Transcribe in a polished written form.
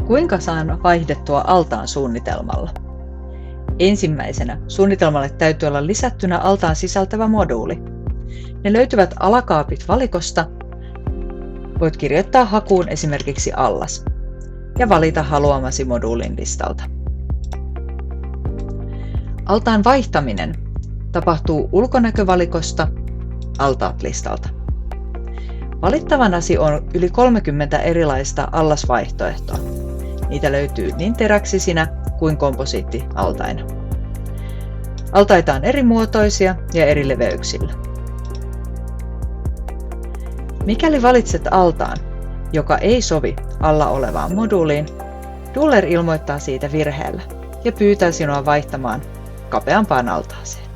Kuinka saan vaihdettua altaan suunnitelmalla? Ensimmäisenä suunnitelmalle täytyy olla lisättynä altaan sisältävä moduuli. Ne löytyvät alakaapit valikosta. Voit kirjoittaa hakuun esimerkiksi allas ja valita haluamasi moduulin listalta. Altaan vaihtaminen tapahtuu ulkonäkövalikosta altaat-listalta. Valittavanasi on yli 30 erilaista allasvaihtoehtoa. Niitä löytyy niin teräksisinä kuin komposiittialtaina. Altaita on eri muotoisia ja eri leveyksillä. Mikäli valitset altaan, joka ei sovi alla olevaan moduuliin, Duller ilmoittaa siitä virheellä ja pyytää sinua vaihtamaan kapeampaan altaaseen.